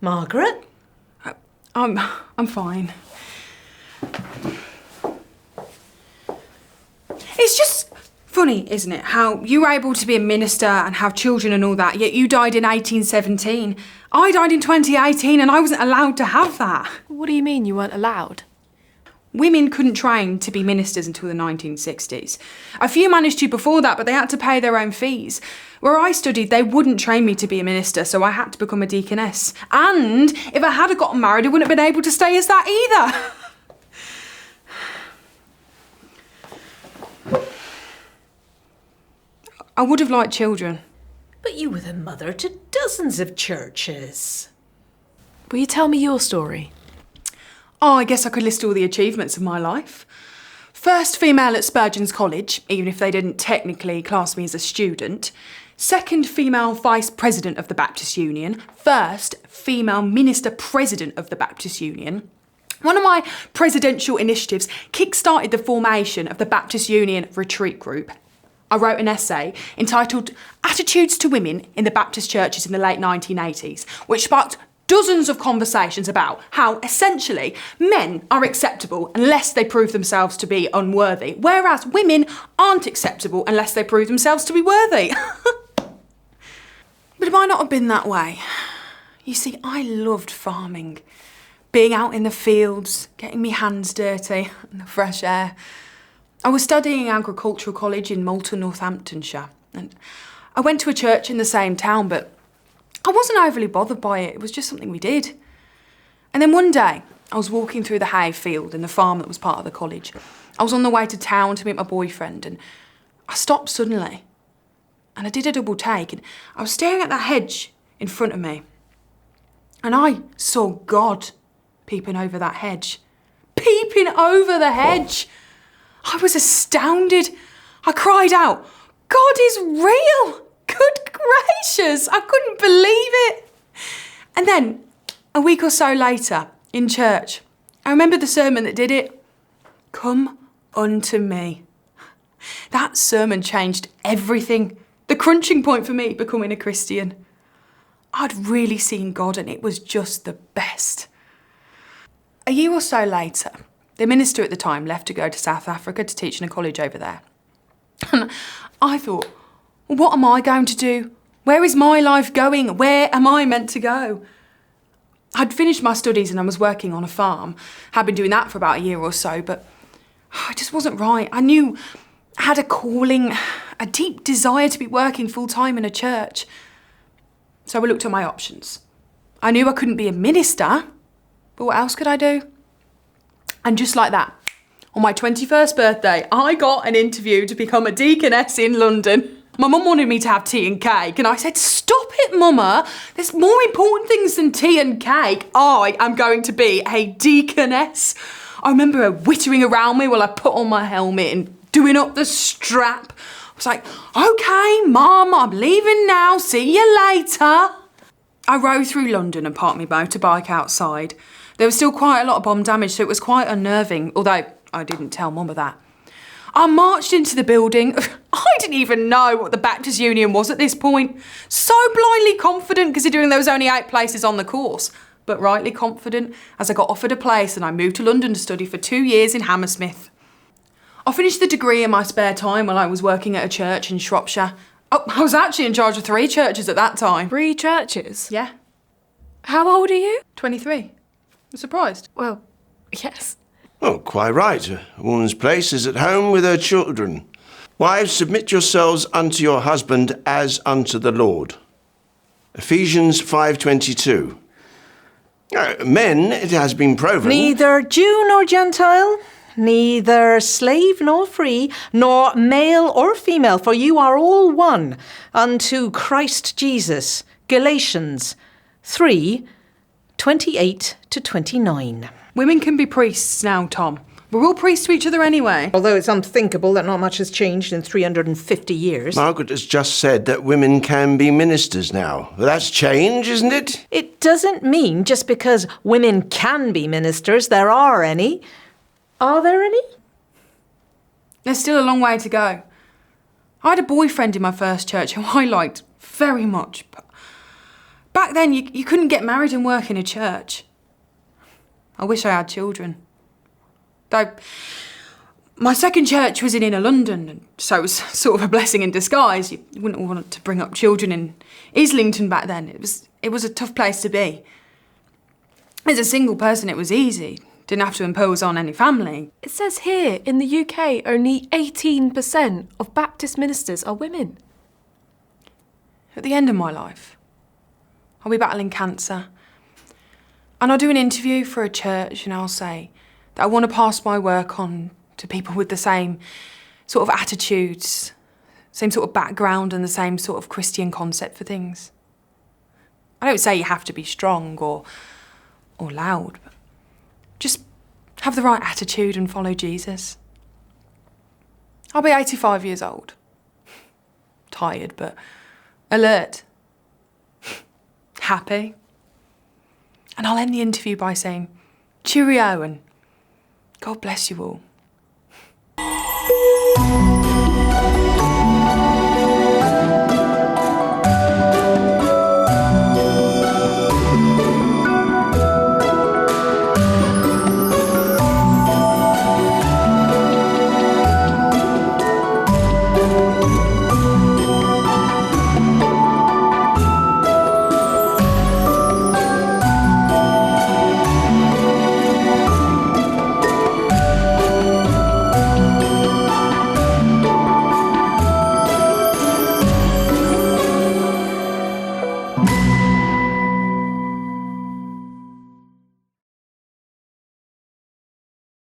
Margaret? I'm fine. It's just funny, isn't it, how you were able to be a minister and have children and all that, yet you died in 1817. I died in 2018 and I wasn't allowed to have that. What do you mean you weren't allowed? Women couldn't train to be ministers until the 1960s. A few managed to before that, but they had to pay their own fees. Where I studied, they wouldn't train me to be a minister, so I had to become a deaconess. And if I had gotten married, I wouldn't have been able to stay as that either. I would have liked children. But you were the mother to dozens of churches. Will you tell me your story? Oh, I guess I could list all the achievements of my life. First female at Spurgeon's College, even if they didn't technically class me as a student. Second female vice president of the Baptist Union. First female minister president of the Baptist Union. One of my presidential initiatives kick-started the formation of the Baptist Union Retreat Group. I wrote an essay entitled Attitudes to Women in the Baptist Churches in the late 1980s, which sparked dozens of conversations about how, essentially, men are acceptable unless they prove themselves to be unworthy, whereas women aren't acceptable unless they prove themselves to be worthy. But it might not have been that way. You see, I loved farming, being out in the fields, getting me hands dirty in the fresh air. I was studying agricultural college in Malta, Northamptonshire, and I went to a church in the same town, but I wasn't overly bothered by it. It was just something we did. And then one day, I was walking through the hay field in the farm that was part of the college. I was on the way to town to meet my boyfriend, and I stopped suddenly. And I did a double take, and I was staring at that hedge in front of me. And I saw God peeping over that hedge. Peeping over the hedge! I was astounded. I cried out, God is real! Good gracious, I couldn't believe it. And then, a week or so later, in church, I remember the sermon that did it. Come unto me. That sermon changed everything. The crunching point for me becoming a Christian. I'd really seen God and it was just the best. A year or so later, the minister at the time left to go to South Africa to teach in a college over there. And I thought, what am I going to do? Where is my life going? Where am I meant to go? I'd finished my studies and I was working on a farm. Had been doing that for about a year or so, but it just wasn't right. I knew I had a calling, a deep desire to be working full-time in a church. So I looked at my options. I knew I couldn't be a minister, but what else could I do? And just like that, on my 21st birthday, I got an interview to become a deaconess in London. My mum wanted me to have tea and cake, and I said, stop it, Mumma. There's more important things than tea and cake. I am going to be a deaconess. I remember her whittering around me while I put on my helmet and doing up the strap. I was like, OK, Mum, I'm leaving now. See you later. I rode through London and parked my motorbike outside. There was still quite a lot of bomb damage, so it was quite unnerving, although I didn't tell Mum of that. I marched into the building. I didn't even know what the Baptist Union was at this point. So blindly confident, considering there was only 8 places on the course. But rightly confident, as I got offered a place and I moved to London to study for 2 years in Hammersmith. I finished the degree in my spare time while I was working at a church in Shropshire. Oh, I was actually in charge of 3 churches at that time. 3 churches? Yeah. How old are you? 23. I'm surprised. Well, yes. Oh, quite right. A woman's place is at home with her children. Wives, submit yourselves unto your husband as unto the Lord. Ephesians 5:22. Men, it has been proven... Neither Jew nor Gentile, neither slave nor free, nor male or female, for you are all one unto Christ Jesus. Galatians 3:28 to 29. Women can be priests now, Tom. We're all priests to each other anyway. Although it's unthinkable that not much has changed in 350 years. Margaret has just said that women can be ministers now. Well, that's change, isn't it? It doesn't mean just because women can be ministers, there are any. Are there any? There's still a long way to go. I had a boyfriend in my first church who I liked very much, Back then, you couldn't get married and work in a church. I wish I had children. Though, my second church was in inner London, and so it was sort of a blessing in disguise. You wouldn't want to bring up children in Islington back then. It was a tough place to be. As a single person, it was easy. Didn't have to impose on any family. It says here, in the UK, only 18% of Baptist ministers are women. At the end of my life, I'll be battling cancer. And I'll do an interview for a church and I'll say that I want to pass my work on to people with the same sort of attitudes, same sort of background and the same sort of Christian concept for things. I don't say you have to be strong or loud, but just have the right attitude and follow Jesus. I'll be 85 years old. Tired, but alert. Happy. And I'll end the interview by saying, cheerio and God bless you all.